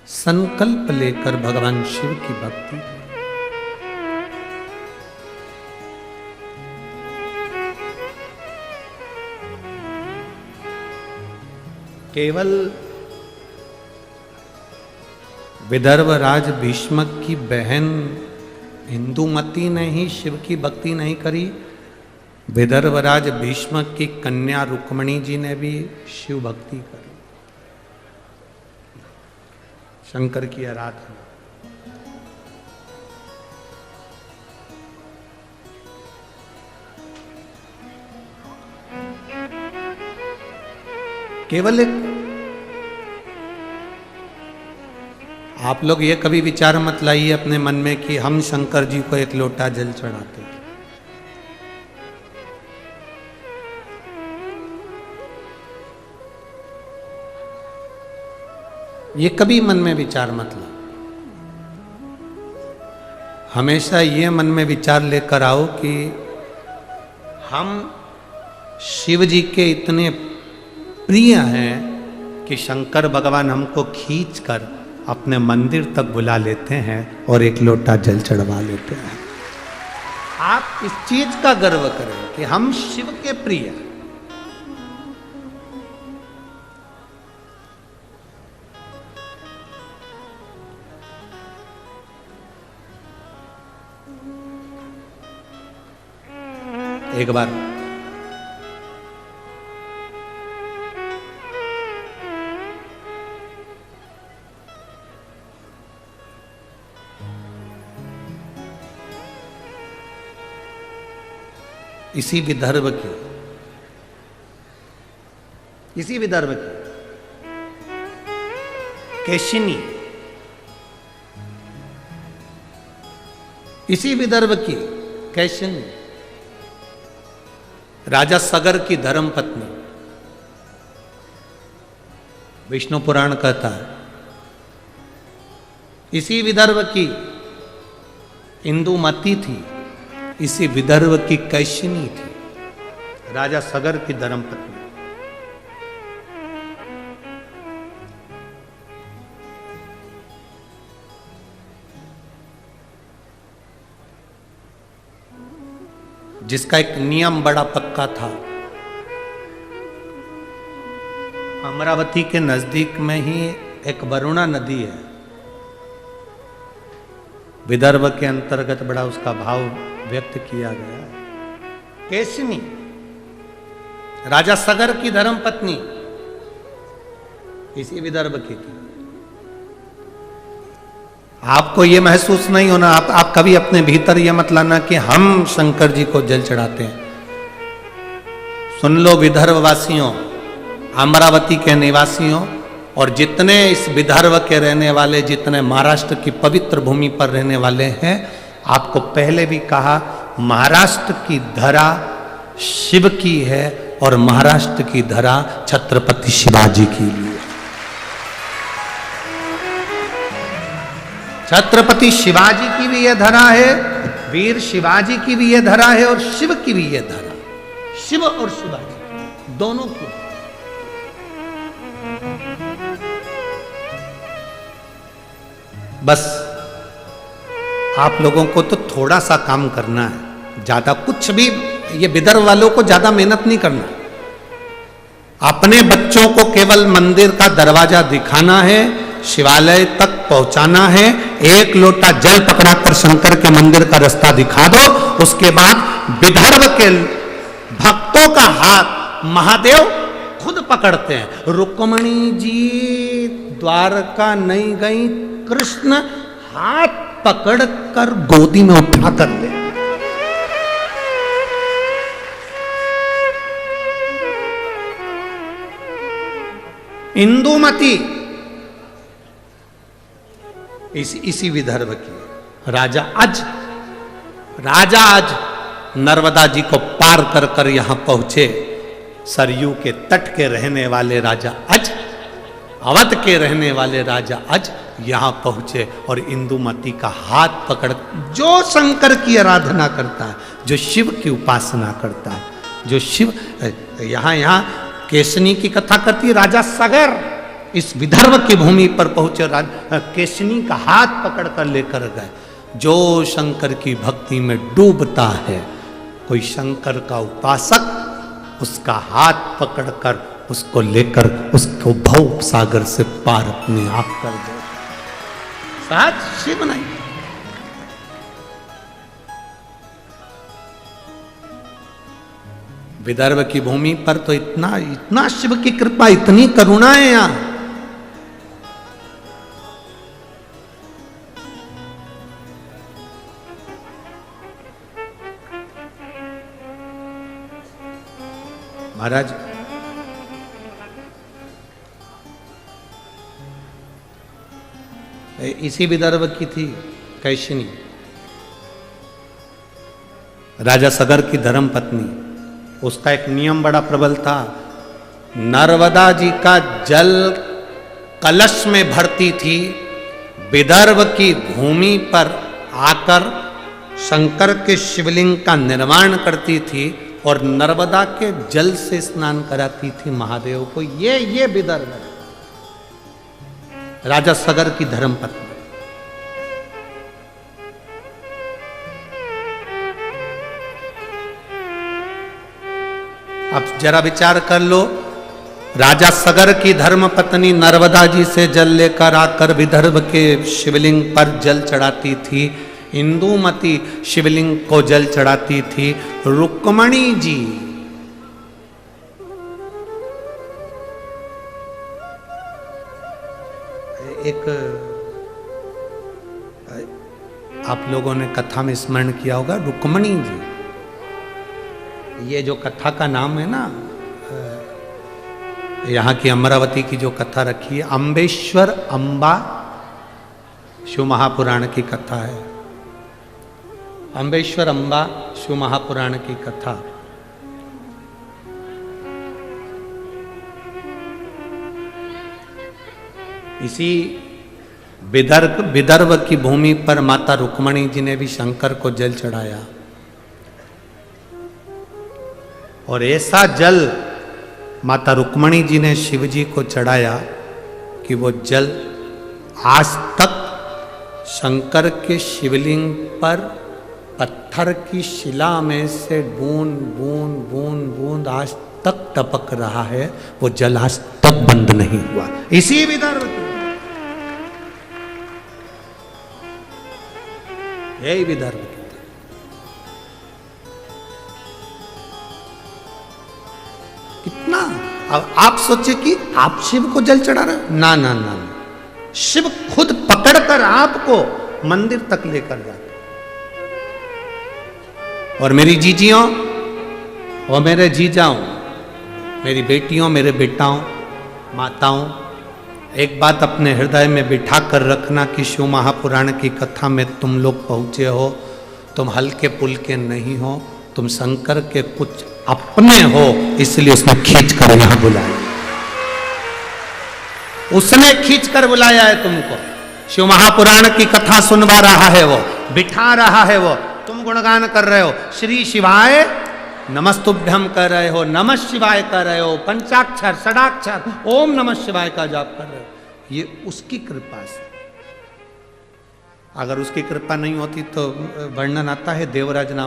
संकल्प लेकर भगवान शिव की भक्ति। केवल विदर्भ राज भीष्मक की बहन इंदुमती ने ही शिव की भक्ति नहीं करी, विदर्भराज भीष्मक की कन्या रुक्मणी जी ने भी शिव भक्ति करी, शंकर की आराधना। केवल एक आप लोग ये कभी विचार मत लाइए अपने मन में कि हम शंकर जी को एक लोटा जल चढ़ाते हैं। ये कभी मन में विचार मत ला। हमेशा ये मन में विचार लेकर आओ कि हम शिव जी के इतने प्रिय हैं कि शंकर भगवान हमको खींचकर अपने मंदिर तक बुला लेते हैं और एक लोटा जल चढ़वा लेते हैं। आप इस चीज का गर्व करें कि हम शिव के प्रिय हैं। एक बार इसी विदर्भ की केशिनी, इसी विदर्भ की केशिनी राजा सगर की धर्म पत्नी, विष्णु पुराण कहता है इसी विदर्भ की इंदुमती थी, इसी विदर्भ की कैशिनी थी, राजा सगर की धर्म पत्नी। जिसका एक नियम बड़ा पक्का था। अमरावती के नजदीक में ही एक वरुणा नदी है, विदर्भ के अंतर्गत बड़ा उसका भाव व्यक्त किया गया है। केशिनी राजा सगर की धर्म पत्नी इसी विदर्भ की थी। आपको यह महसूस नहीं होना, आप कभी अपने भीतर यह मत लाना कि हम शंकर जी को जल चढ़ाते हैं। सुन लो विदर्भ वासियों, अमरावती के निवासियों और जितने इस विदर्भ के रहने वाले, जितने महाराष्ट्र की पवित्र भूमि पर रहने वाले हैं, आपको पहले भी कहा महाराष्ट्र की धरा शिव की है और महाराष्ट्र की धरा छत्रपति शिवाजी की लिए। छत्रपति शिवाजी की भी यह धरा है, वीर शिवाजी की भी यह धरा है और शिव की भी यह धरा, शिव और शिवाजी दोनों की। बस आप लोगों को तो थोड़ा सा काम करना है, ज्यादा कुछ भी ये विदर्भ वालों को ज्यादा मेहनत नहीं करना। अपने बच्चों को केवल मंदिर का दरवाजा दिखाना है, शिवालय तक पहुंचाना है, एक लोटा जल पकड़ाकर शंकर के मंदिर का रास्ता दिखा दो। उसके बाद विदर्भ के भक्तों का हाथ महादेव खुद पकड़ते हैं। रुक्मणी जी द्वारका नहीं गई, कृष्ण हाथ पकड़कर गोदी में उठा कर ले। इंदुमती इसी विदर्भ की राजा आज नर्मदा जी को पार कर कर यहां पहुंचे। सरयू के तट के रहने वाले राजा आज, अवध के रहने वाले राजा आज यहां पहुंचे और इंदुमती का हाथ पकड़, जो शंकर की आराधना करता है, जो शिव की उपासना करता है, जो शिव यहां केशनी की कथा करती राजा सगर इस विदर्भ की भूमि पर पहुंचे, केशनी का हाथ पकड़ कर लेकर गए। जो शंकर की भक्ति में डूबता है, कोई शंकर का उपासक उसका हाथ पकड़कर उसको लेकर उसको भव सागर से पार अपने आप कर दे। साथ शिव नहीं, विदर्भ की भूमि पर तो इतना इतना शिव की कृपा, इतनी करुणा है यहां। महाराज इसी विदर्भ की थी कैशिनी, राजा सगर की धर्म पत्नी। उसका एक नियम बड़ा प्रबल था, नर्मदा जी का जल कलश में भरती थी, विदर्भ की भूमि पर आकर शंकर के शिवलिंग का निर्माण करती थी और नर्मदा के जल से स्नान कराती थी महादेव को। ये विदर्भ है, राजा सगर की धर्म पत्नी। अब जरा विचार कर लो, राजा सगर की धर्म पत्नी नर्मदा जी से जल लेकर आकर विदर्भ के शिवलिंग पर जल चढ़ाती थी। इंदुमती शिवलिंग को जल चढ़ाती थी। रुक्मणी जी एक, आप लोगों ने कथा में स्मरण किया होगा, रुक्मणी जी, ये जो कथा का नाम है ना, यहाँ की अमरावती की जो कथा रखी है, अम्बेश्वर अम्बा शिव महापुराण की कथा है। अम्बेश्वर अम्बा शिव महापुराण की कथा। इसी विदर्भ की भूमि पर माता रुक्मणी जी ने भी शंकर को जल चढ़ाया और ऐसा जल माता रुक्मणी जी ने शिव जी को चढ़ाया कि वो जल आज तक शंकर के शिवलिंग पर पत्थर की शिला में से बूंद बूंद बूंद बूंद आज तक टपक रहा है। वो जल आज तक बंद नहीं हुआ। इसी विदर्भ यही विदर्भ की। कितना, अब आप सोचे कि आप शिव को जल चढ़ा रहे, ना ना ना, शिव खुद पकड़कर आपको मंदिर तक लेकर जाते। और मेरी जीजियों और मेरे जीजाओं, मेरी बेटियों, मेरे बेटाओं, माताओं, एक बात अपने हृदय में बिठा कर रखना कि शिव महापुराण की कथा में तुम लोग पहुंचे हो, तुम हल्के पुल्के नहीं हो, तुम शंकर के कुछ अपने हो, इसलिए उसने खींच कर यहां बुलाया। उसने खींच कर बुलाया है तुमको। शिव महापुराण की कथा सुनवा रहा है वो, बिठा रहा है वो, तुम गुणगान कर रहे हो, श्री शिवाय नमस्तुभ्यम कर रहे हो, नमः शिवाय कर रहे हो, पंचाक्षर षडाक्षर ओम नमः शिवाय का जाप कर रहे हो। ये उसकी कृपा से। अगर उसकी कृपा नहीं होती तो वर्णन आता है देवराज नाम